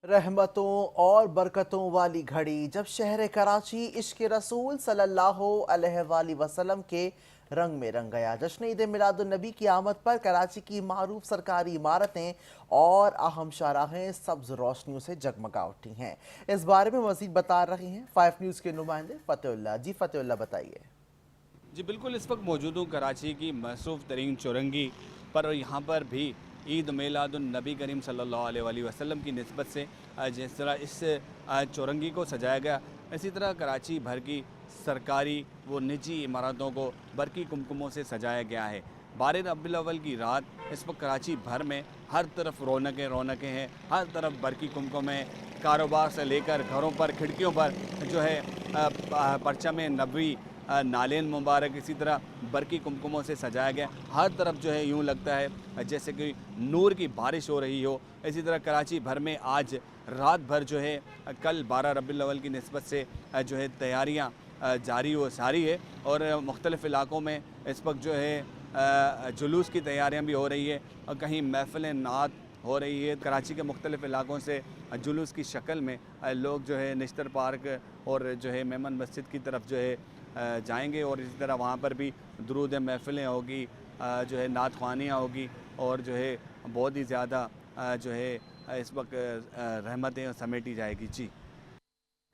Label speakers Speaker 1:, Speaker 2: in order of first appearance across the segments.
Speaker 1: रहमतों और बरकतों वाली घड़ी जब शहर कराची इश्क रसूल सल्लल्लाहु अलैहि वसल्लम के रंग में रंग गया। जश्न ईद मिलादुन नबी की आमद पर कराची की मारूफ सरकारी इमारतें और अहम शाहराहें सब्ज रोशनियों से जगमगा उठी हैं। इस बारे में मजीद बता रहे हैं 5 न्यूज़ के नुमाइंदे फतेहुल्लाह। जी फतेहुल्लाह, बताइए।
Speaker 2: जी बिल्कुल, इस वक्त मौजूद हूँ कराची की मसरूफ़ तरीन चौरंगी पर। यहाँ पर भी ईद मिलादुन नबी करीम सल्लल्लाहु अलैहि वसल्लम की निस्बत से जिस तरह इस चौरंगी को सजाया गया, इसी तरह कराची भर की सरकारी व निजी इमारतों को बरकी कुमकुमों से सजाया गया है। 12 रबीउल अव्वल की रात इस वक्त कराची भर में हर तरफ रौनकें हैं, हर तरफ बरकी कुमकुम है। कारोबार से लेकर घरों पर, खिड़कियों पर जो है परचम नबवी, नालेन मुबारक, इसी तरह बरकी कुमकुमों से सजाया गया। हर तरफ जो है यूँ लगता है जैसे कि नूर की बारिश हो रही हो। इसी तरह कराची भर में आज रात भर जो है कल 12 रबीउल अव्वल की निस्बत से जो है तैयारियाँ जारी व सारी है और मुख्तलिफ़ इलाक़ों में इस वक्त जो है जुलूस की तैयारियाँ भी हो रही है और कहीं महफ़िल नात हो रही है। कराची के मुख्तलिफ़ इलाक़ों से जुलूस की शक्ल में लोग जो है निश्तर पार्क और जो है मेमन मस्जिद की तरफ जो है जाएंगे और इसी तरह वहाँ पर भी दुरूद महफ़िलें होगी, जो है नात ख़्वानियाँ होगी और जो है बहुत ही ज़्यादा जो है इस वक्त रहमतें समेटी जाएगी। जी,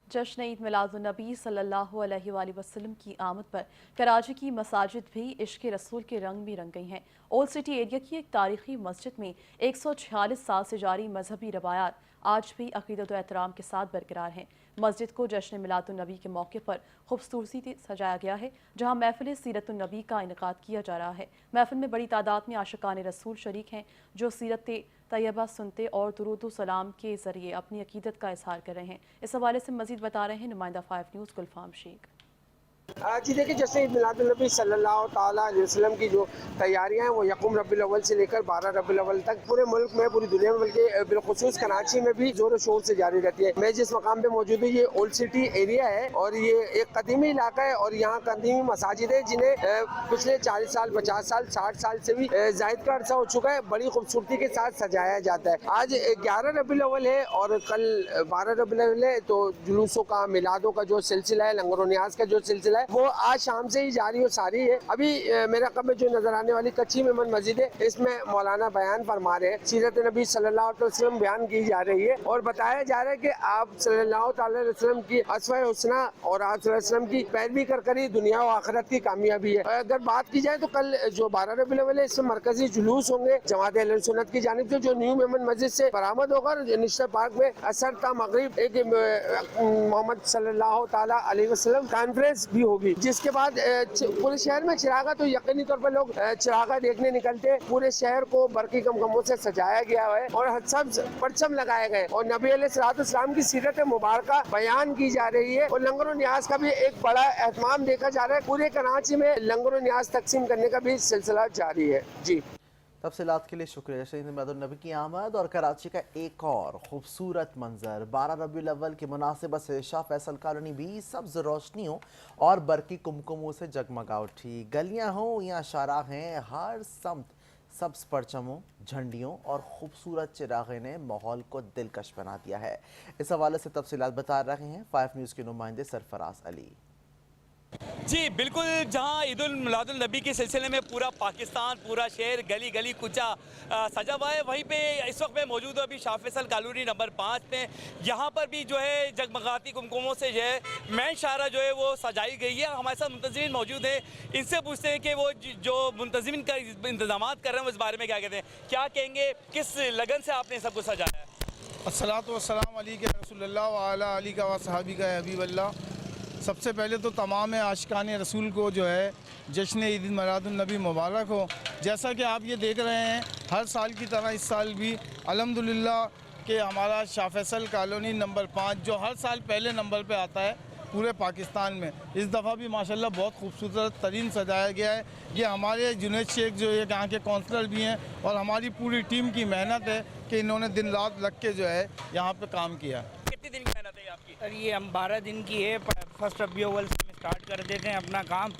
Speaker 3: जश्न ईद मिलादुन्नबी सल्लल्लाहु अलैहि वसल्लम की आमद पर कराची की मसाजिद भी इश्क रसूल के रंग में रंग गई हैं। ओल्ड सिटी एरिया की एक तारीखी मस्जिद में 146 साल से जारी मजहबी रवायात आज भी अक़ीदत व एहतराम के साथ बरकरार हैं। मस्जिद को जश्न मिलादुन्नबी के मौके पर खूबसूरती से सजाया गया है, जहाँ महफिल सीरतुन्नबी का इनेकाद किया जा रहा है। महफिल में बड़ी तादाद में आशिकान रसूल शरीक हैं, जो सीरत तैयबा सुनते और दुरूद सलाम के ज़रिए अपनी अकीदत का इजहार कर रहे हैं। इस हवाले से मज़ीद बता रहे हैं नुमाइंदा 5 न्यूज़ गुलफाम शेख।
Speaker 4: जी देखिए, जैसे ईद मिलादुन्नबी सल्लल्लाहु ताला अलैहि वसल्लम की जो तैयारियां हैं वो यकूम रबीउल अव्वल से लेकर 12 रबीउल अव्वल तक पूरे मुल्क में, पूरी दुनिया में, बल्कि बिलखुसूस कराची में भी जोर शोर से जारी रहती है। मैं जिस मकाम पे मौजूद हूँ ये ओल्ड सिटी एरिया है और ये एक कदीमी इलाका है और यहाँ कदीमी मसाजिद है जिन्हें पिछले 40 साल, 50 साल, 60 साल से भी जायद का अरसा हो चुका है, बड़ी खूबसूरती के साथ सजाया जाता है। आज 11 रबीउल अव्वल है और कल 12 रबीउल अव्वल है, तो जुलूसों का, मिलादों का जो सिलसिला है, लंगर न्याज का जो सिलसिला है, वो आज शाम से ही जारी और सारी है। अभी मेरा कब में जो नजर आने वाली कच्ची मेमन मस्जिद है, इसमें मौलाना बयान फरमा रहे हैं, सीरत नबी सल्लल्लाहु अलैहि वसल्लम बयान की जा रही है और बताया जा रहा है कि आप सल्लल्लाहु अलैहि वसल्लम की अस्वा हुस्ना और आप सल्लल्लाहु अलैहि वसल्लम की पैरवी कर ही दुनिया और आखिरत की कामयाबी है। अगर बात की जाए तो कल जो 12 रबीउल अव्वल है, इसमें मरकजी जुलूस होंगे जमात अहले सुन्नत की जानिब से, जो न्यू मेमन मस्जिद से बरामद होकर निश्तर पार्क में असर ता मगरिब एक मोहम्मद सल्लल्लाहु ताला अलैहि वसल्लम कॉन्फ्रेंस भी होगी, जिसके बाद पूरे शहर में चिरागा, तो यकीनी तौर पर लोग चिरागा देखने निकलते हैं। पूरे शहर को बरकी कमकमों से सजाया गया है और सब्ज परचम लगाए गए और नबी अलैहिस्सलाम की सीरत मुबारक बयान की जा रही है और लंगर और न्याज का भी एक बड़ा एहतमाम देखा जा रहा है। पूरे कराची में लंगर और न्याज तकसीम करने का भी सिलसिला जारी है। जी,
Speaker 1: तफसीलात के लिए शुक्रिया। जश्न ईद मिलादुन्नबी की आमद और कराची का एक और खूबसूरत मंजर। 12 रबीउल अव्वल की मुनासिबत से शाह फैसल कॉलोनी भी सब्ज रोशनियों और बरकी कुमकुमों से जगमगा उठी। गलियां हों या शाहराहें, हर समत सब्ज परचमों, झंडियों और खूबसूरत चिरागे ने माहौल को दिलकश बना दिया है। इस हवाले से तफसीलात बता रहे हैं 5 न्यूज़ के नुमाइंदे सरफराज अली।
Speaker 5: जी बिल्कुल, जहां ईदुल मिलादुल नबी के सिलसिले में पूरा पाकिस्तान, पूरा शहर, गली गली कुचा सजा हुआ है, वहीं पे इस वक्त मैं मौजूद हूँ अभी शाह फैसल कॉलोनी नंबर 5 में। यहाँ पर भी जो है जगमगाती कुमकुमों से जो है मेन शाहरा जो है वो सजाई गई है। हमारे साथ मुंतज़िमीन मौजूद हैं, इनसे पूछते हैं कि वो जो मुंतज़िमीन का इंतजाम कर रहे हैं इस बारे में क्या कहते हैं, क्या कहेंगे, किस लगन से आपने सब कुछ सजाया है?
Speaker 6: अस्सलातु वस्सलाम अलैका रसूलुल्लाह व अला आलिका व सहाबिका हबीबल्लाह। सबसे पहले तो तमाम आशिकान रसूल को जो है जश्न ईद मिलादुन्नबी मुबारक हो। जैसा कि आप ये देख रहे हैं, हर साल की तरह इस साल भी अल्हम्दुलिल्लाह कि हमारा शाह फैसल कॉलोनी नंबर 5 जो हर साल पहले नंबर पे आता है पूरे पाकिस्तान में, इस दफ़ा भी माशाल्लाह बहुत खूबसूरत तरीन सजाया गया है। ये हमारे जुनैद शेख जो है यहाँ के काउंसलर भी हैं और हमारी पूरी टीम की मेहनत है कि इन्होंने दिन रात लग के जो है यहाँ पे काम किया।
Speaker 5: कितनी दिन की मेहनत है आपकी?
Speaker 7: सर ये हम 12 दिन की है। फर्स्ट रबीउल अव्वल से स्टार्ट कर देते हैं अपना काम,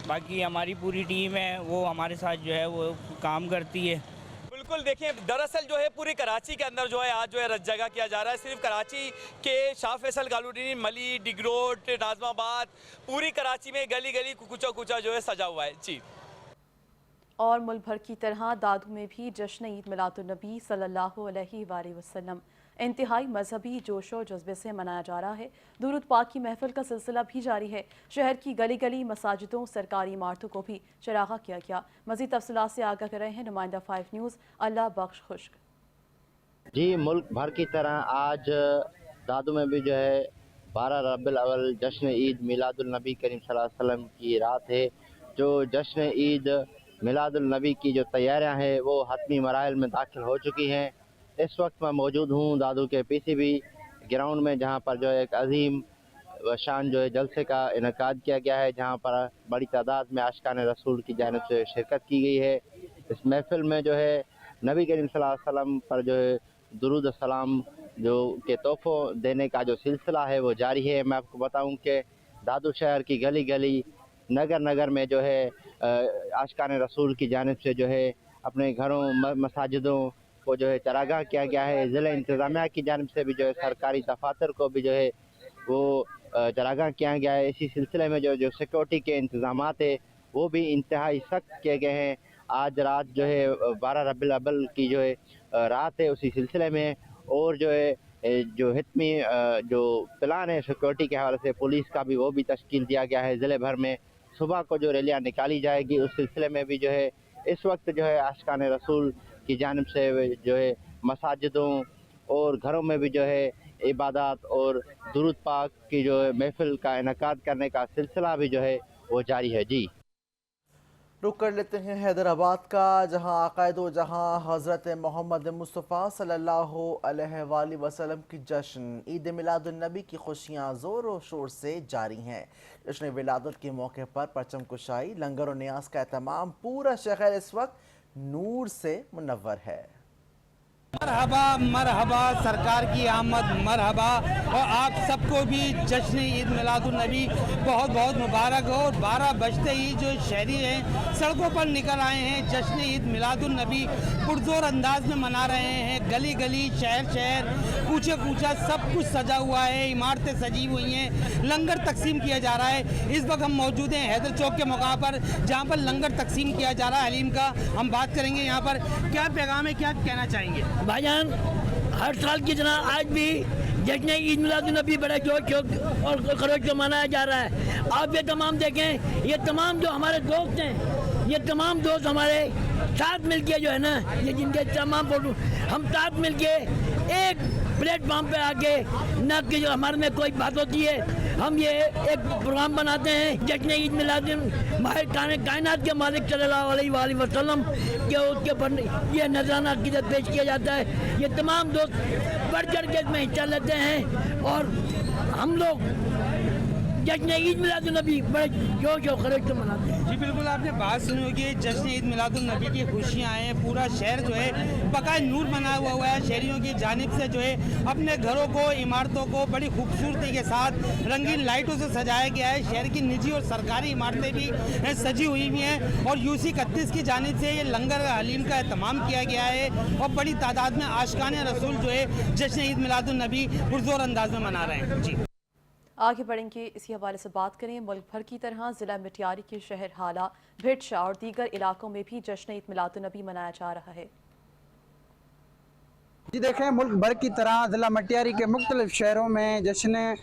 Speaker 7: बाकी हमारी पूरी टीम है वो हमारे साथ जो है वो काम करती है।
Speaker 5: बिल्कुल देखिए, दरअसल जो है पूरी कराची के अंदर जो है आज जो है रस जगह किया जा रहा है। सिर्फ कराची के शाह फैसल कालोनी, मली, डिगरोट, नाजमाबाद, पूरी कराची में गली गली कुचा कुचा जो है सजा हुआ है। जी।
Speaker 3: और मुल्क भर की तरह दादू में भी जश्न ईद मिलादुन्नबी सल्लल्लाहु अलैहि वसल्लम इंतहाई मजहबी जोश और जज्बे से मनाया जा रहा है। दुरूद पाक की महफिल का सिलसिला भी जारी है। शहर की गली गली, मसाजिदों, सरकारी इमारतों को भी चरागा किया गया। मज़ीद तफसीलात से आगाह कर रहे हैं नुमाइंदा 5 न्यूज़ अल्लाह बख्श खुश्क।
Speaker 8: जी, मुल्क भर की तरह आज दादू में भी जो है 12 रबीउल अव्वल जश्न ईद मिलादुन्नबी करीम सल्लल्लाहु अलैहि वसल्लम की रात है। जो जश्न ईद मिलादुन्नबी की जो तैयारियां हैं वो हतमी मराहिल में दाखिल हो चुकी हैं। इस वक्त मैं मौजूद हूँ दादू के PCB ग्राउंड में, जहाँ पर जो है एक अजीम शान जो है जलसे का इनकाद किया गया है, जहाँ पर बड़ी तादाद में आशिकान रसूल की जानिब से शिरकत की गई है। इस महफिल में जो है नबी करीम सल्लल्लाहु अलैहि वसल्लम पर जो है दुरूद सलाम जो के तोहफ़ों देने का जो सिलसिला है वो जारी है। मैं आपको बताऊं कि दादू शहर की गली गली, नगर नगर में जो है आशिकान रसूल की जानिब से जो है अपने घरों, मसाजिदों को जो है चरागाह किया गया है। ज़िला इंतज़ामिया की जानिब से भी जो है सरकारी दफातर को भी जो है वो चरागाह किया गया है। इसी सिलसिले में जो सिक्योरिटी के इंतज़ामात है वो भी इंतहाई सख्त किए गए हैं। आज रात जो है 12 रबीउल अव्वल की जो है रात है, उसी सिलसिले में और जो है जो हितमी जो प्लान है सिक्योरिटी के हवाले से पुलिस का भी वो भी तश्कील दिया गया है। ज़िले भर में सुबह को जो रैलियाँ निकाली जाएगी, उस सिलसिले में भी जो है इस वक्त जो है आशिकान रसूल की जानिब से जो है मसाजिदों और घरों में भी जो है इबादत और दुरूद पाक की जो है महफिल का इनकाद करने का सिलसिला भी जो है वो जारी है। जी,
Speaker 1: रुक कर लेते हैं हैदराबाद का, जहां आकायदो जहां हज़रत मोहम्मद मुस्तफ़ा सल्लल्लाहु अलैहि वसल्लम की जश्न ईद मिलादुन्नबी की खुशियां ज़ोर और शोर से जारी हैं। जश्न विलादत के मौके पर परचम कुशाई, लंगर और न्याज का एहतमाम, पूरा शहर इस वक्त नूर से मुनव्वर है।
Speaker 7: मरहबा मरहबा, सरकार की आमद मरहबा, और आप सबको भी जश्न ईद मिलादुन्नबी बहुत बहुत मुबारक हो। 12 बजते ही जो शहरी हैं सड़कों पर निकल आए हैं, जश्न ईद मिलादुन्नबी पुरजोर अंदाज में मना रहे हैं। गली गली, शहर शहर, कूचे कूचा सब कुछ सजा हुआ है, इमारतें सजी हुई हैं, लंगर तकसीम किया जा रहा है। इस वक्त हम मौजूद हैं हैदर चौक के मौका पर, जहाँ पर लंगर तकसीम किया जा रहा है हलीम का। हम बात करेंगे यहाँ पर क्या पैगाम है, क्या कहना चाहेंगे?
Speaker 9: भाईजान, हर साल की तरह आज भी जश्न ईद मिलादुन्नबी बड़े जोश और खरोश से मनाया जा रहा है। आप ये तमाम देखें, ये तमाम जो हमारे दोस्त हैं, ये तमाम दोस्त हमारे साथ मिलके जो है ना, ये जिनके तमाम फोटो हम साथ मिलके एक प्लेटफॉर्म पे आके, न कि जो हमारे में कोई बात होती है, हम ये एक प्रोग्राम बनाते हैं जश्न ईद मिलादुन्नबी कायनात के मालिक सल्लल्लाहु अलैहि वसल्लम के उसके पर ये नजराना अक़ीदत पेश किया जाता है। ये तमाम दोस्त बढ़ चढ़ के इसमें हिस्सा लेते हैं और हम लोग जश्न ईद मिलादुन्नबी बड़े जोश और खरोश से मनाते हैं।
Speaker 7: जी बिल्कुल, आपने बात सुनी होगी, जश्न ईद मिलादुन्नबी की खुशियाँ हैं। पूरा शहर जो है बकाए नूर बना हुआ है। शहरियों की जानिब से जो है अपने घरों को, इमारतों को बड़ी खूबसूरती के साथ रंगीन लाइटों से सजाया गया है। शहर की निजी और सरकारी इमारतें भी सजी हुई हैं और UC 31 की जानिब से ये लंगर हलीम का एहतमाम किया गया है और बड़ी तादाद में आशिकान रसूल जो है जश्न ईद मिलादुन्नबी पुरजोर अंदाज में मना रहे हैं। जी,
Speaker 3: आगे बढ़ेंगे, इसी हवाले से बात करें। मुल्क भर की तरह ज़िला मिटियारी के शहर हाला, भिटशा और दीगर इलाकों में भी जश्न ईद मिलादुन्नबी मनाया जा रहा है।
Speaker 10: जी देखें, मुल्क भर की तरह ज़िला मटियारी के मुख्तलिफ शहरों में जश्न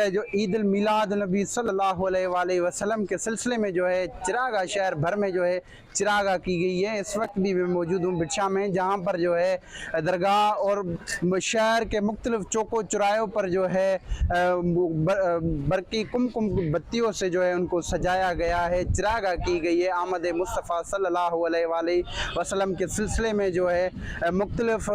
Speaker 10: जो ईद मिलादुन्नबी सल्लल्लाहु अलैहि वसल्लम के सिलसिले में जो है चिरागा शहर भर में जो है चिरागा की गई है। इस वक्त भी मैं मौजूद हूँ भिटशा में, जहाँ पर जो है दरगाह और शहर के मुख्तलिफ चौकों चौराहों पर जो है बरकी कुमकुम बत्तियों से जो है उनको सजाया गया है, चिरागा की गई है। आमद मुस्तफ़ा सल्लल्लाहु अलैहि वसल्लम के सिलसिले में जो है मुख्तलिफ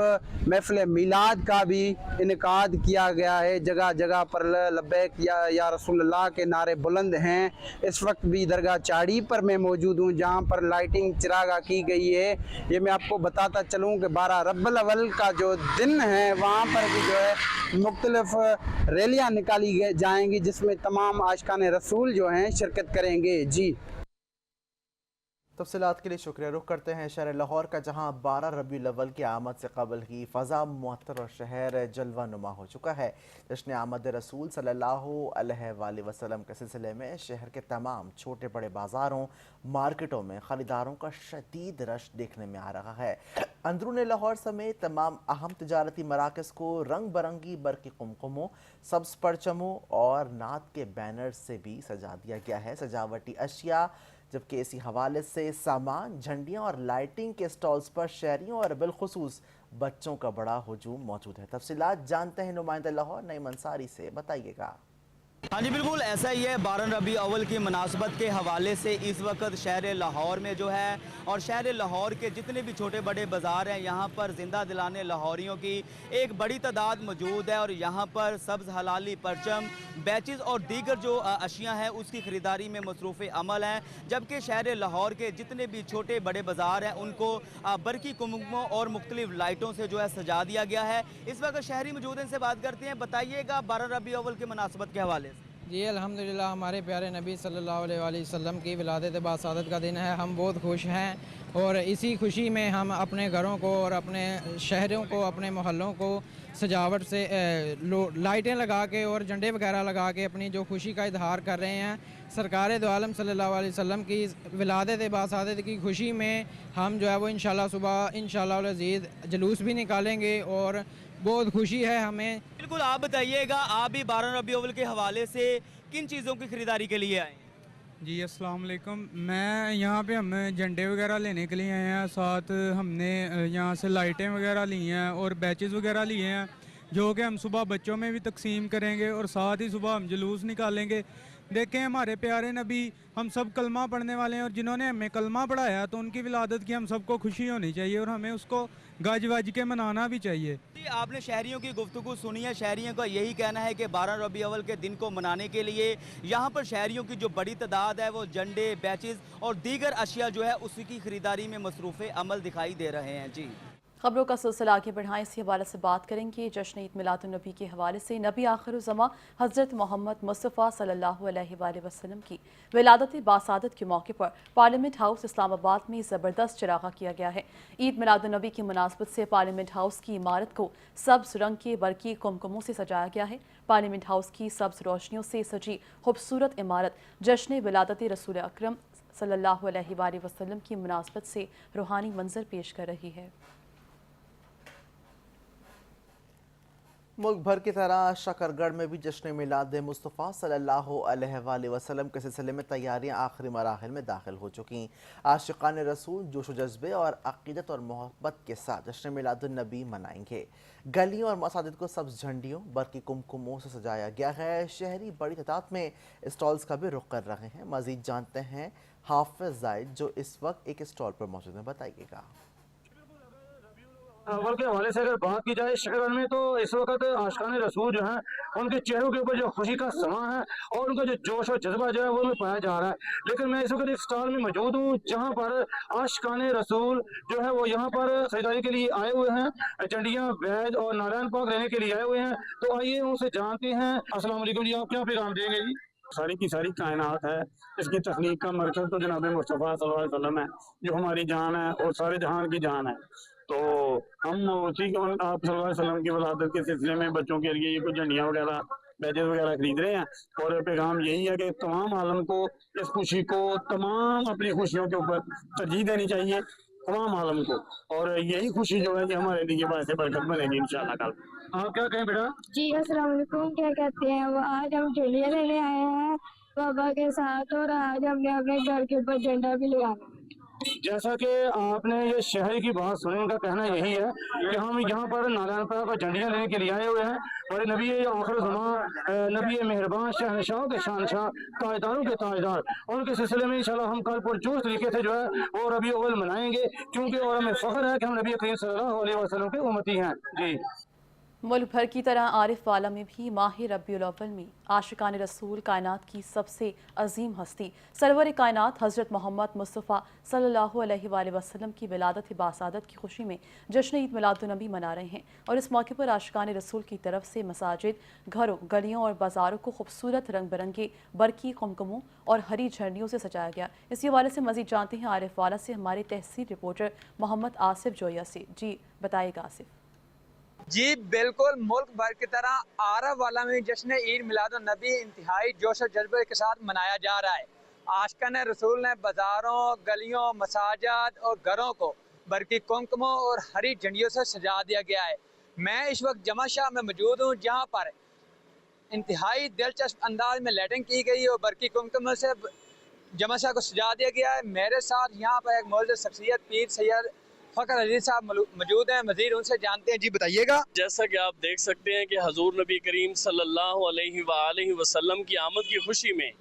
Speaker 10: महफिल मिलाद का भी इनकाद किया गया है। जगह जगह पर लब्बैक या रसूलुल्लाह के नारे बुलंद हैं। इस वक्त भी दरगाह चाड़ी पर मैं मौजूद हूँ, जहाँ पर लाइटिंग चिरागा की गई है। ये मैं आपको बताता चलूँ कि 12 रबीउल अव्वल का जो दिन है, वहाँ पर भी जो है मुख्तलिफ रैलियाँ निकाली जाएंगी, जिसमें तमाम आशिकान रसूल जो हैं शिरकत करेंगे। जी,
Speaker 1: तफसीलात के लिए शुक्रिया। रुख करते हैं शहर लाहौर का, जहां 12 रबीउल अव्वल की आमद से कबल ही फ़ज़ा मुअत्तर और शहर जलवा नुमा हो चुका है। जश्न आमद रसूल सल्लल्लाहु अलैहि वसल्लम के सिलसिले में शहर के तमाम छोटे बड़े बाज़ारों मार्केटों में ख़रीदारों का शदीद रश देखने में आ रहा है। अंदरून लाहौर समेत तमाम अहम तजारती मराकज़ को रंग बरंगी बरक़ी कुमकुमों, सब्ज़ परचमों और नात के बैनर से भी सजा दिया गया है। सजावटी अशिया, जबकि इसी हवाले से सामान, झंडियाँ और लाइटिंग के स्टॉल्स पर शहरियों और बिलखुसूस बच्चों का बड़ा हुजूम मौजूद है। तफसीलात जानते हैं नुमाइंदा लाहौर नईम अंसारी से, बताइएगा।
Speaker 5: हाँ जी बिल्कुल ऐसा ही है। 12 रबी अव्वल की मुनासबत के हवाले से इस वक्त शहर लाहौर में जो है और शहर लाहौर के जितने भी छोटे बड़े बाज़ार हैं यहाँ पर ज़िंदा दिलाने लाहौरियों की एक बड़ी तादाद मौजूद है और यहाँ पर सब्ज़ हलाली परचम, बैचेस और दीगर जो अशियाँ हैं उसकी ख़रीदारी में मसरूफ़ अमल हैं। जबकि शहर लाहौर के जितने भी छोटे बड़े बाज़ार हैं उनको बरक़ी कुमकुमों और मुख्तलिफ लाइटों से जो है सजा दिया गया है। इस वक्त शहरी मौजूद हैं, इनसे बात करते हैं। बताइएगा 12 रबी अव्वल की मुनासबत के हवाले से।
Speaker 7: जी अल्हम्दुलिल्लाह, हमारे प्यारे नबी सल्लल्लाहु अलैहि वसल्लम की विलादत बासादत का दिन है। हम बहुत खुश हैं और इसी खुशी में हम अपने घरों को और अपने शहरों को, अपने मोहल्लों को सजावट से लाइटें लगा के और झंडे वगैरह लगा के अपनी जो खुशी का इजहार कर रहे हैं। सरकार दो आलम सल्लल्लाहु अलैहि वसल्लम की विलादत बासादत की खुशी में हम जो है वो इंशाल्लाह सुबह इंशाल्लाह अज़ीज़ जुलूस भी निकालेंगे और बहुत खुशी है हमें।
Speaker 5: बिल्कुल, आप बताइएगा, आप भी 12 रबी अव्वल के हवाले से किन चीज़ों की ख़रीदारी के लिए आए हैं?
Speaker 11: जी अस्सलाम वालेकुम। मैं यहाँ पे हम झंडे वगैरह लेने के लिए आए हैं। साथ हमने यहाँ से लाइटें वगैरह ली हैं और बैचेस वगैरह लिए हैं जो कि हम सुबह बच्चों में भी तकसीम करेंगे और साथ ही सुबह हम जुलूस निकालेंगे। देखें, हमारे प्यारे नबी, हम सब कलमा पढ़ने वाले हैं और जिन्होंने हमें कलमा पढ़ाया तो उनकी विलादत की हम सबको खुशी होनी चाहिए और हमें उसको गज वज के मनाना भी चाहिए।
Speaker 5: जी, आपने शहरियों की गुफ्तगू सुनी है। शहरियों का यही कहना है कि 12 रबी अव्वल के दिन को मनाने के लिए यहाँ पर शहरियों की जो बड़ी तादाद है वो झंडे, बैचेस और दीगर अशिया जो है उसकी खरीदारी में मसरूफ़ अमल दिखाई दे रहे हैं। जी,
Speaker 3: खबरों का सिलसिला आगे बढ़ाएं, इसी हवाले से बात करेंगे। जश्न ईद मिलादुन्नबी के हवाले से नबी आखिरुज़्ज़मा हज़रत मोहम्मद मुस्तफ़ा सल्लल्लाहु अलैहि वसल्लम की विलादत बासादत के मौके पर पार्लियामेंट हाउस इस्लामाबाद में ज़बरदस्त चरागा किया गया है। ईद मिलादुन्नबी की मुनासबत से पार्लियामेंट हाउस की इमारत को सब्ज़ रंग के बरक़ी कुमकुमों से सजाया गया है। पार्लियामेंट हाउस की सब्ज़ रोशनियों से सजी खूबसूरत इमारत जश्न विलादत रसूल अकरम सल्लल्लाहु अलैहि वसल्लम की मुनासबत से रूहानी मंजर पेश कर रही है।
Speaker 1: मुल्क भर की तरह शकरगढ़ में भी जश्न मिलाद मुस्तफ़ा सल्लल्लाहु अलैहि वसल्लम के सिलसिले में तैयारियां आखिरी मराहिल में दाखिल हो चुकी। आशिकान रसूल जोश व जज्बे और अक़ीदत और मोहब्बत के साथ जश्न मिलादुन्नबी मनाएंगे। गलियों और मसाजिद को सब्ज़ झंडियों, बरक़ी कुमकुमों से सजाया गया है। शहरी बड़ी तादाद में स्टॉल्स का भी रुख कर रहे हैं। मज़ीद जानते हैं हाफिज़ ज़ाहिद जो इस वक्त एक स्टॉल पर मौजूद हैं, बताइएगा।
Speaker 12: अव्वल के हवाले से अगर बात की जाए शकरगढ़ में, तो इस वक्त आशिकान रसूल जो हैं उनके चेहरों के ऊपर जो खुशी का समा है और उनका जो जोश और जज्बा जो है वो में पाया जा रहा है। लेकिन मैं इस वक्त एक स्टॉल में मौजूद हूँ जहाँ पर आशिकान रसूल जो है वो यहाँ पर खरीदारी के लिए आए हुए हैं। झंडियाँ, बैज और नारायण पाक लेने के लिए आए हुए हैं। तो आइए उनसे जानते हैं। अस्सलाम वालेकुम जी, आप क्या पैगाम देंगे जी?
Speaker 13: सारी की सारी कायनात है, इसकी तख्लीक का मरकज़ तो जनाब मुस्तफ़ा सल्लल्लाहु अलैहि वसल्लम है जो हमारी जान है और सारे जहान की जान है। तो हम उसी को आप सल्लल्लाहु अलैहि वसल्लम की वलादत के सिलसिले में बच्चों के लिए ये कुछ झंडियाँ वगैरह, बैजेस वगैरह खरीद रहे हैं। और पैगाम यही है कि तमाम आलम को इस खुशी को, तमाम अपनी खुशियों के ऊपर तरजीह देनी चाहिए, तमाम आलम को। और यही खुशी जो है कि हमारे लिए बायसे बरकत बनेगी इंशाअल्लाह। कल
Speaker 12: आप क्या कहें बेटा?
Speaker 14: जी अस्सलाम वालेकुम, क्या कहते हैं वो, आज हम झंडियाँ लेने आए हैं बाबा के साथ और आज हमने अपने घर के ऊपर झंडा भी लगाना।
Speaker 12: जैसा कि आपने ये शहरी की बात सुनी, उनका कहना यही है कि हम यहाँ पर नारायण पाक का झंडियाँ लेने के लिए आए हुए हैं और नबी आखिरुज़्ज़मा, नबी मेहरबान, शहनशाह के शहनशाह, ताजदारों के ताजदार, उनके सिलसिले में इंशाल्लाह हम कल पुरजोश तरीके से जो है वो रबी अव्वल मनाएंगे। क्योंकि और हमें फ़ख्र है कि हम नबी करीम सल्लल्लाहु अलैहि वसल्लम के उम्मती हैं। जी
Speaker 3: मुल्क भर की तरह आरिफ वाला में भी माह रबीउल अव्वल में आशिकान रसूल कायनात की सबसे अजीम हस्ती सरवर कायनात हज़रत मोहम्मद मुस्तफ़ा सल्लल्लाहु अलैहि वसल्लम की विलादत बासादत की खुशी में जश्न ईद मिलादुन्नबी मना रहे हैं। और इस मौके पर आशिकान रसूल की तरफ से मसाजिद, घरों, गलियों और बाज़ारों को खूबसूरत रंग बिरंगे बरकी कुमकुमों और हरी झंडियों से सजाया गया। इसी हवाले से मज़ीद जानते हैं आरिफ वाला से हमारे तहसील रिपोर्टर मोहम्मद आसिफ जोया से। जी बताइएगा आसिफ।
Speaker 15: जी बिल्कुल, मुल्क भर की तरह आरफ वाला में जश्न ईद मिलादुन्नबी इंतहाई जोश और जज्बे के साथ मनाया जा रहा है। आशिकान रसूल ने बाज़ारों, गलियों, मसाजिद और घरों को बरकी कुमकुमों और हरी झंडियों से सजा दिया गया है। मैं इस वक्त जमा शाह में मौजूद हूँ, जहाँ पर इंतहाई दिलचस्प अंदाज में लाइटिंग की गई और बरकी कुमकुमों से जमा शाह को सजा दिया गया है। मेरे साथ यहाँ पर एक मौजूद शख्सियत पीर सैयद फ़खर अली साहब मौजूद हैं, मज़ीद उनसे जानते हैं। जी बताइएगा।
Speaker 16: जैसा कि आप देख सकते हैं कि हजूर नबी करीम सल्लल्लाहु अलैहि वसल्लम की आमद की खुशी में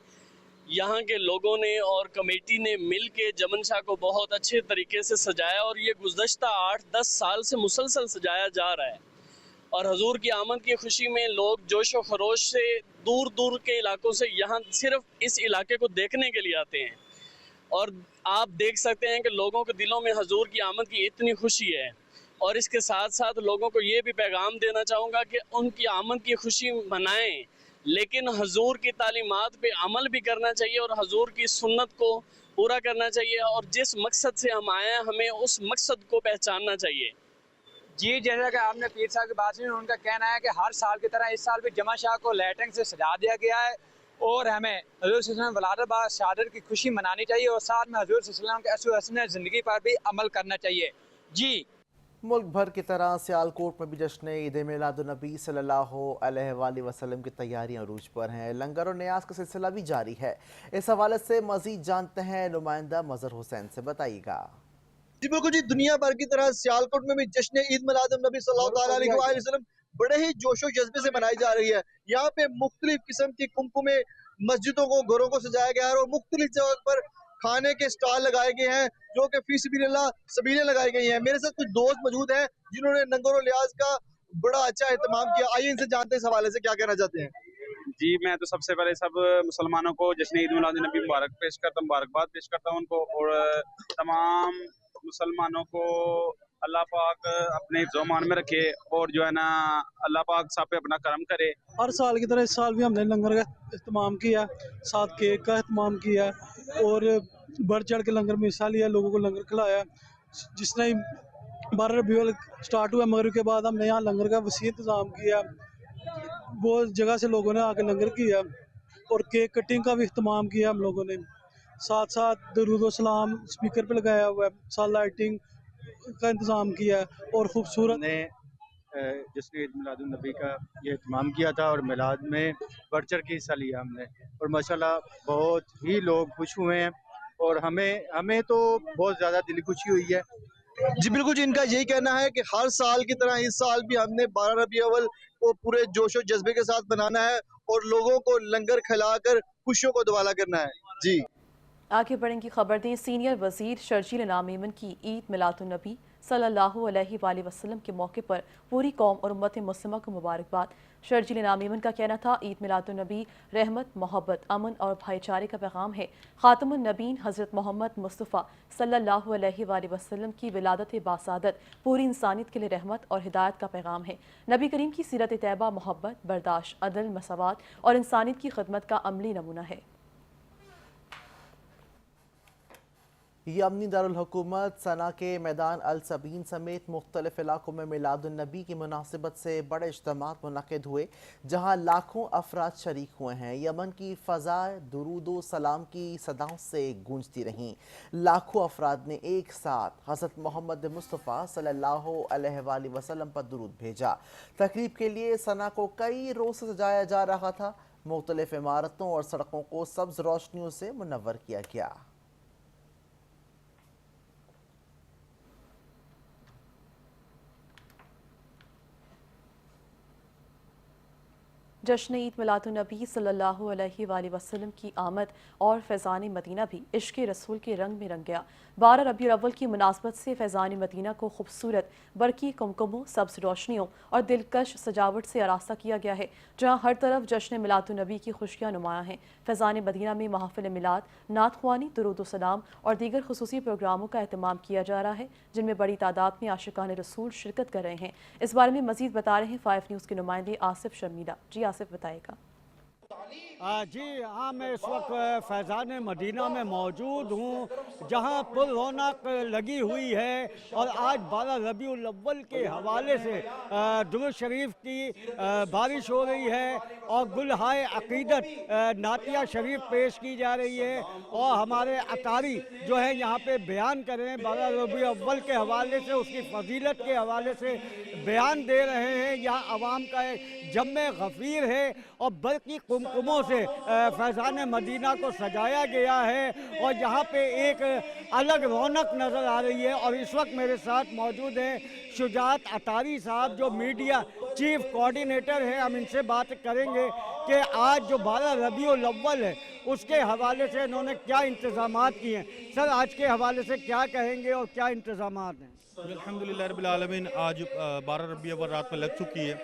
Speaker 16: यहाँ के लोगों ने और कमेटी ने मिल के जमन शाह को बहुत अच्छे तरीके से सजाया और ये गुज़श्ता 8-10 साल से मुसलसल सजाया जा रहा है। और हजूर की आमद की खुशी में लोग जोश व खरोश से दूर दूर के इलाकों से यहाँ सिर्फ इस इलाके को देखने के लिए आते हैं। और आप देख सकते हैं कि लोगों के दिलों में हजूर की आमद की इतनी खुशी है। और इसके साथ साथ लोगों को ये भी पैगाम देना चाहूँगा कि उनकी आमद की खुशी मनाएं, लेकिन हजूर की तालीमात पे अमल भी करना चाहिए और हजूर की सुन्नत को पूरा करना चाहिए। और जिस मकसद से हम आए हैं हमें उस मकसद को पहचानना चाहिए।
Speaker 15: जी जैसा कि आपने पीर साहब की बात सुनी, उनका कहना है कि हर साल की तरह इस साल भी जमा शाह को लाइटिंग से सजा दिया गया है और हमें हजूर सल्लल्लाहु अलैहि वसल्लम शहादत की खुशी मनानी चाहिए और साथ में हजूर सल्लल्लाहु अलैहि वसल्लम के असर ज़िंदगी पर भी अमल करना चाहिए। जी
Speaker 1: मुल्क भर की तरह सियालकोट में भी जश्न ईद मिलादुन्नबी सल्लल्लाहु अलैहि वसल्लम की तैयारियां अरूज पर हैं। लंगर और न्याज का सिलसिला भी जारी है। इस हवाले से मजीद जानते हैं नुमाइंदा मजहर हुसैन से। बताइएगा।
Speaker 17: जी बिल्कुल जी, दुनिया भर की तरह सियालकोट में भी जश्न ईद मिलादुन्नबी सल्लल्लाहु अलैहि वसल्लम बड़े ही जोशो जज्बे से मनाई जा रही है। यहाँ पे मुख्तलिफ किस्म की कुमकुमे मस्जिदों को, घरों को सजाया गया है और मुख्तलिफ जगह पर खाने के स्टॉल लगाए गए हैं जो कि फी सबिलिल्लाह सबीलें लगाई गई हैं। मेरे साथ कुछ दोस्त मौजूद हैं जिन्होंने लंगर और लिहाज का बड़ा अच्छा एहतमाम किया। आइए इनसे जानते हैं इस हवाले से क्या कहना चाहते हैं।
Speaker 18: जी मैं तो सबसे पहले सब मुसलमानों को जश्न ईद मिलादुन्नबी मुबारकबाद पेश करता हूँ उनको, और तमाम मुसलमानों को अल्लाह पाक अपने ज़मान में रखे और जो है ना अल्लाह पाक सब पे अपना करम करे।
Speaker 19: हर साल की तरह इस साल भी हमने लंगर का इस्तेमाम किया, साथ केक का इस्तेमाम किया और बढ़ चढ़ के लंगर में हिस्सा लिया, लोगों को लंगर खिलाया। जिस नहीं 12 रबीउल स्टार्ट हुआ मगरिब के बाद हमने यहाँ लंगर का वसी इंतज़ाम किया। बहुत जगह से लोगों ने आके लंगर किया और केक कटिंग का भी इस्तेमाम किया हम लोगों ने। साथ साथ दरूद व सलाम स्पीकर पे लगाया हुआ है, साथ लाइटिंग का इंतज़ाम किया और खूबसूरत
Speaker 20: ने जश्न ईद मिलादुन्नबी का ये इत्माम किया था और मिलाद में बढ़ चढ़ के हिस्सा लिया हमने और माशाल्लाह बहुत ही लोग खुश हुए हैं और हमें तो बहुत ज़्यादा दिली खुशी हुई है।
Speaker 17: जी बिल्कुल जी, इनका यही कहना है कि हर साल की तरह इस साल भी हमने 12 रबीउल अव्वल को पूरे जोश और जज्बे के साथ मनाना है और लोगों को लंगर खिलाकर खुशियों को दुआला करना है। जी
Speaker 3: आगे बढ़ेंगी खबर दें। सीनियर वजीर शर्जील इनाम मेमन की ईद मिलादुन्नबी सल्लल्लाहु अलैहि वसल्लम के मौके पर पूरी कौम और उम्मत मुस्लिमा को मुबारकबाद। शर्जील इनाम मेमन का कहना था, ईद मिलादुन्नबी रहमत, मोहब्बत, अमन और भाईचारे का पैगाम है। खातमुन नबीन हज़रत मोहम्मद मुस्तफ़ा सल्लल्लाहु अलैहि वसल्लम की विलादत बासादत पूरी इंसानियत के लिए रहमत और हिदायत का पैगाम है। नबी करीम की सीरत तैयबा मोहब्बत, बर्दाश्त, अदल, मसावात और इंसानियत की खिदमत का अमली नमूना है।
Speaker 1: यमनी दारुल हुकूमत सना के मैदान अल सबीन समेत मुख्तलिफ इलाकों में मिलादुन्नबी की मुनासिबत से बड़े इज्तिमात मुनक़िद हुए, जहाँ लाखों अफराद शरीक हुए हैं। यमन की फ़ज़ा दुरूद सलाम की सदाओं से गूंजती रहीं। लाखों अफराद ने एक साथ हज़रत मोहम्मद मुस्तफ़ा सल्लल्लाहु अलैहि वसल्लम पर दुरूद भेजा। तकरीब के लिए सना को कई रोज़ से सजाया जा रहा था। मुख्तलिफ इमारतों और सड़कों को सब्ज़ रोशनियों से मुनव्वर किया गया।
Speaker 3: जश्न ईद मिलादुन्नबी सल्लल्लाहु अलैहि वसल्लम की आमद और फैज़ान मदीना भी इश्क़ रसूल के रंग में रंग गया। 12 रबीउल अव्वल की मुनासबत से फैज़ान मदीना को खूबसूरत बरकी कुमकुमों, सब्ज़ रोशनियों और दिलकश सजावट से आरास्ता किया गया है, जहाँ हर तरफ जश्न मिलादुन्नबी की खुशियाँ नुमायाँ हैं। फैज़ान मदीना में महफ़िल मिलाद, नात ख़्वानी, दुरूद सलाम और दीगर खुसूसी प्रोग्रामों का एहतमाम किया जा रहा है, जिनमें बड़ी तादाद में आशिकान रसूल शिरकत कर रहे हैं। इस बारे में मज़ीद बता रहे हैं 5 न्यूज़ के नुमाइंदे आसिफ शर्मीला। जी आसिफ बताएगा।
Speaker 21: जी हाँ, मैं इस वक्त फैज़ान मदीना में मौजूद हूँ, जहाँ पुर रौनक लगी हुई है और आज 12 रबीउल अव्वल के हवाले से दुरूद शरीफ की बारिश हो रही है और गुलहाए अकीदत नातिया शरीफ पेश की जा रही है और हमारे अतारी जो है यहाँ पे बयान कर रहे हैं 12 रबीउल अव्वल के हवाले से, उसकी फजीलत के हवाले से बयान दे रहे हैं। यहाँ आवाम का एक जम्मे गफ़ीर है और बरकी कुमकुमों से फैज़ान मदीना को सजाया गया है और यहाँ पे एक अलग रौनक नज़र आ रही है। और इस वक्त मेरे साथ मौजूद हैं शुजात अतारी साहब, जो मीडिया चीफ कोऑर्डिनेटर हैं। हम इनसे बात करेंगे कि आज जो 12 रबीउल अव्वल है उसके हवाले से इन्होंने क्या इंतज़ामात किए हैं। सर, आज के हवाले से क्या कहेंगे और क्या इंतज़ामात हैं?
Speaker 22: अल्हम्दुलिल्लाह रब्बिल आलमीन, आज 12 रबीउल अव्वल रात में लग चुकी है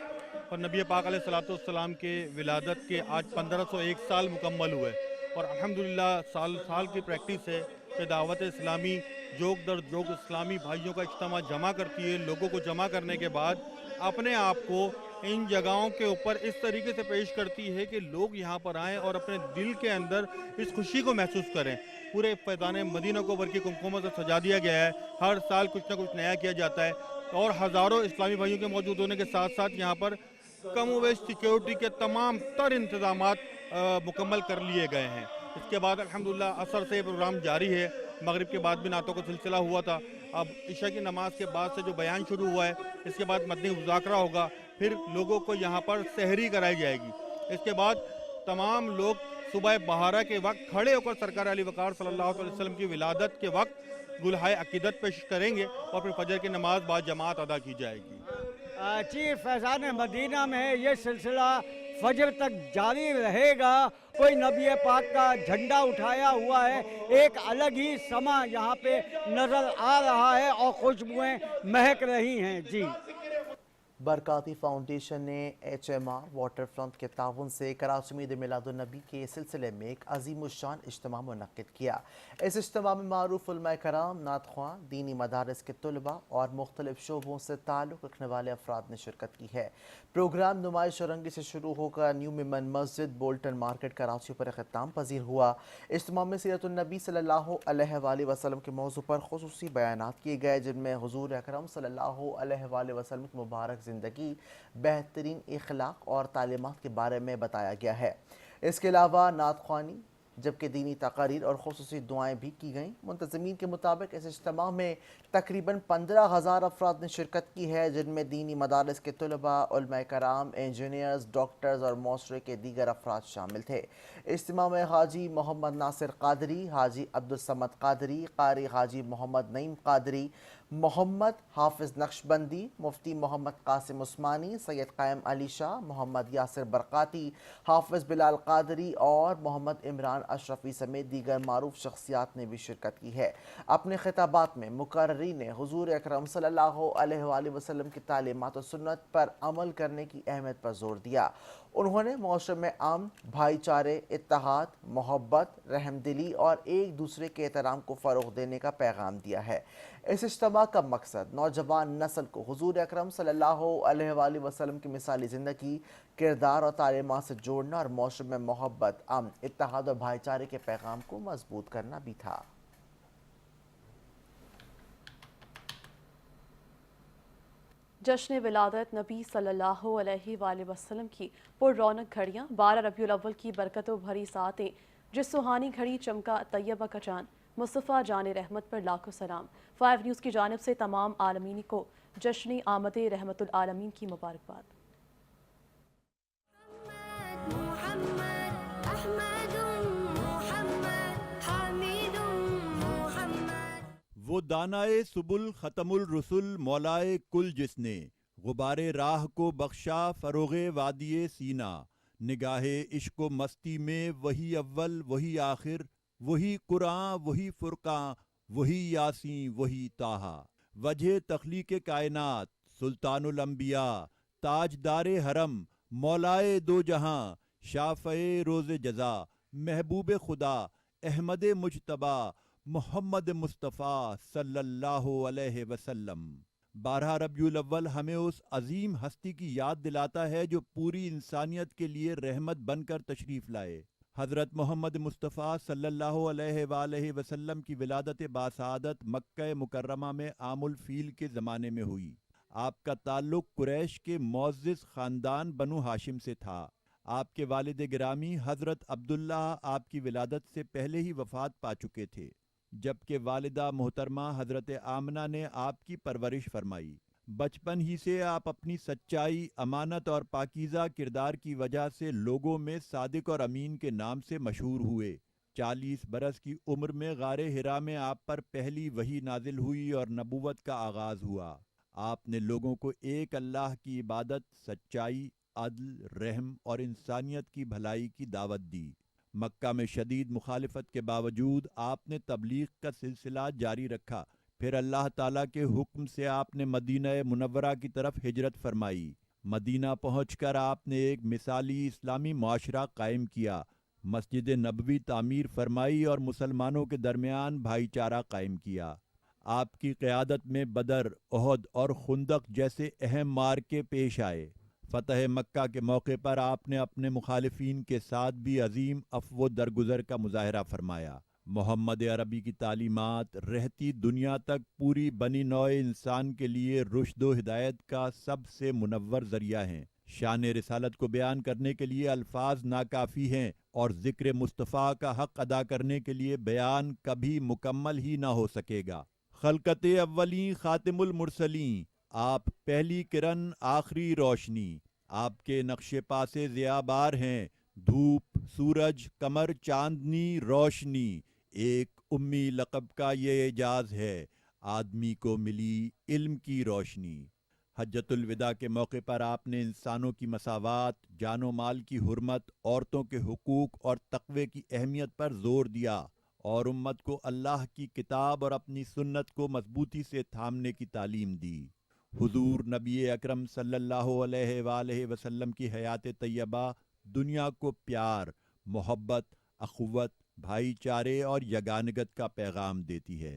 Speaker 22: और नबी पाक अलैहिस्सलाम के विलादत के आज 1501 साल मुकम्मल हुए और अल्हम्दुलिल्लाह साल की प्रैक्टिस है कि दावत इस्लामी जोग दर जोग इस्लामी भाइयों का इज्तिमा जमा करती है। लोगों को जमा करने के बाद अपने आप को इन जगहों के ऊपर इस तरीके से पेश करती है कि लोग यहाँ पर आएँ और अपने दिल के अंदर इस खुशी को महसूस करें। पूरे फैज़ान मदीना को बरकी कुमकुमों से सजा दिया गया है। हर साल कुछ ना कुछ नया किया जाता है और हज़ारों इस्लामी भाइयों के मौजूद होने के साथ साथ यहाँ पर कम व बेश सिक्योरिटी के तमाम तर इंतज़ामात मुकम्मल कर लिए गए हैं। इसके बाद अल्हम्दुलिल्लाह असर से प्रोग्राम जारी है। मगरिब के बाद भी नातों का सिलसिला हुआ था। अब इशा की नमाज के बाद से जो बयान शुरू हुआ है, इसके बाद मदनी मुज़ाकरा होगा, फिर लोगों को यहाँ पर सहरी कराई जाएगी। इसके बाद तमाम लोग सुबह बहारा के वक्त खड़े होकर सरकार अली वक़ार सल्लल्लाहु अलैहि वसल्लम की विलादत के वक्त गुलहाए अकीदत पेश करेंगे और फिर फजर की नमाज बाद जमात अदा की जाएगी।
Speaker 21: जी, फैज़ान मदीना में ये सिलसिला फजर तक जारी रहेगा। कोई नबी पाक का झंडा उठाया हुआ है, एक अलग ही समा यहाँ पे नज़र आ रहा है और खुशबुएं महक रही हैं। जी,
Speaker 1: बरकाती फाउंडेशन ने HMR वाटर फ्रंट के ताउन से कराची में ईद मिलादुन्नबी के सिलसिले में एक अजीमुश्शान इज्तिमा मुनक्किद किया। इस इज्तिमा में मारूफ उलमा कराम, नात ख्वां, दीनी मदारिस के तुलबा और मुख्तलिफ शोबों से ताल्लुक़ रखने वाले अफराद ने शिरकत की है। प्रोग्राम नुमाइश रंगी से शुरू होकर न्यू मिमन मस्जिद, बोल्टन मार्केट कराची पर इख्तिताम पजीर हुआ। इज्तिमा में सीरतुन्नबी सल्लल्लाहु अलैहि वसल्लम के मौजू पर खुसूसी बयानात किए गए, जिनमें हुजूर अकरम सल्लल्लाहु अलैहि वसल्लम की मुबारक ज़िंदगी, बेहतरीन इखलाक और तालीमात के बारे में बताया गया है। इसके अलावा नात ख्वानी, जबकि दीनी तकारीर और खुसूसी दुआएं भी की गईं। मुंतज़मीन के मुताबिक इस इज्तिमा में तकरीबन 15,000 अफराद ने शिरकत की है, जिनमें दीनी मदारिस के तुलबा, उलमा कराम, इंजीनियर्स, डॉक्टर्स और मौसरे के दीगर अफराद शामिल थे। इज्तिमा में हाजी मोहम्मद नासिर कादरी, हाजी अब्दुल समद कादरी, कारी हाजी मोहम्मद नईम कादरी, मोहम्मद हाफिज नक्शबंदी, मुफ्ती मोहम्मद कासिम उस्मानी, सैयद कायम अली शाह, मोहम्मद यासिर बरकाती, हाफिज बिलाल कादरी और मोहम्मद इमरान अशरफी समेत दीगर मारूफ शख्सियात ने भी शिरकत की है। अपने खिताबात में मुकर्रिरीन ने हुजूर अकरम सल्लल्लाहु अलैहि वसल्लम की तालीमात और सुन्नत पर अमल करने की अहमियत पर जोर दिया। उन्होंने मुआशरे में अमन, भाईचारे, इत्तेहाद, मोहब्बत, रहमदिली और एक दूसरे के एहतराम को फ़रोग़ देने का पैगाम दिया है। इस इज्तिमा का मकसद नौजवान नस्ल को हुजूर अकरम सल्लल्लाहु अलैहि वसल्लम की मिसाली ज़िंदगी, किरदार और तालीमात से जोड़ना और मुआशरे में मोहब्बत, अमन, इत्तेहाद और भाईचारे के पैगाम को मजबूत करना भी था।
Speaker 3: जश्न विलादत नबी सल्लल्लाहु अलैहि वसल्लम की पुर रौनक घड़ियाँ, 12 रबीउल अव्वल की बरकतों भरी सातें, जिस सुहानी घड़ी चमका तैयबा का चांद, मुस्तफ़ा जान रहमत पर लाखों सलाम। 5 न्यूज़ की जानिब से तमाम आलमीन को जश्न आमद रहमतुल आलमीन की मुबारकबाद।
Speaker 23: वो दानाए सुबुल ख़तमुल रसुल मौलाए कुल जिसने गुबारे राह को बख्शा फ़रोग़े वादिये सीना, निगाहे इश्क व मस्ती में वही अव्वल वही आखिर, वही कुरान वही फुरकान, वही यासीन वही ताहा। वजह तख्लीक कायनात, सुल्तानुल अंबिया, ताजदारे हरम, मौलाए दो जहां, शाफ़े रोज़े जज़ा, महबूब खुदा, अहमद मुजतबा, मोहम्मद मुस्तफ़ा सल्लल्लाहु अलैहि वसल्लम। 12 रबीउल अव्वल हमें उस अजीम हस्ती की याद दिलाता है जो पूरी इंसानियत के लिए रहमत बनकर तशरीफ़ लाए। हज़रत मोहम्मद मुस्तफ़ा सल्लल्लाहु अलैहि वसल्लम की विलादत बासादत मक्का मुकर्रमा में आमुल फील के ज़माने में हुई। आपका ताल्लुक़ कुरैश के मुअज़्ज़िज़ ख़ानदान बनु हाशिम से था। आपके वालिद गिरामी हज़रत अब्दुल्ला आपकी विलादत से पहले ही वफ़ात पा चुके थे, जबकि वालिदा मोहतरमा हज़रत आमना ने आपकी परवरिश फरमाई। बचपन ही से आप अपनी सच्चाई, अमानत और पाकीज़ा किरदार की वजह से लोगों में सादिक और अमीन के नाम से मशहूर हुए। 40 बरस की उम्र में गारे हिरा में आप पर पहली वही नाजिल हुई और नबूवत का आगाज़ हुआ। आपने लोगों को एक अल्लाह की इबादत, सच्चाई, अदल, रहम और इंसानियत की भलाई की दावत दी। मक्का में शदीद मुखालिफत के बावजूद आपने तबलीग का सिलसिला जारी रखा। फिर अल्लाह ताला के हुक्म से आपने मदीना मुनव्वरा की तरफ हिजरत फरमाई। मदीना पहुंचकर आपने एक मिसाली इस्लामी मुआशरा कायम किया, मस्जिद नबवी तामीर फरमाई और मुसलमानों के दरमियान भाईचारा कायम किया। आपकी क़यादत में बदर, ओहद और खुंदक जैसे अहम मार्के पेश आए। फ़तह मक्का के मौके पर आपने अपने मुखालिफिन के साथ भी अजीम अफ़्व दरगुजर का मुजाहरा फरमाया। मोहम्मद अरबी की तालीमात रहती दुनिया तक पूरी बनी नौ इंसान के लिए रुश्द व हिदायत का सबसे मुनव्वर ज़रिया हैं। शान रिसालत को बयान करने के लिए अल्फाज नाकाफ़ी हैं और ज़िक्र मुस्तफ़ा का हक़ अदा करने के लिए बयान कभी मुकम्मल ही ना हो सकेगा। खलकत अव्वली खातिमुल मुरसलीन, आप पहली किरण आखिरी रोशनी। आपके नक्शे पासे ज़ियाबार हैं धूप, सूरज, कमर, चांदनी, रोशनी। एक उम्मी लक़ब का ये एजाज़ है, आदमी को मिली इल्म की रोशनी। हज्जतुल विदा के मौके पर आपने इंसानों की मसावात, जानो माल की हुर्मत, औरतों के हुकूक और तक़वे की अहमियत पर जोर दिया और उम्मत को अल्लाह की किताब और अपनी सुन्नत को मजबूती से थामने की तालीम दी। हुजूर नबी अकरम सल्लल्लाहु अलैहि वसल्लम की हयात तैयबा दुनिया को प्यार, मोहब्बत, अखुवत, भाईचारे और यगानगत का पैगाम देती है।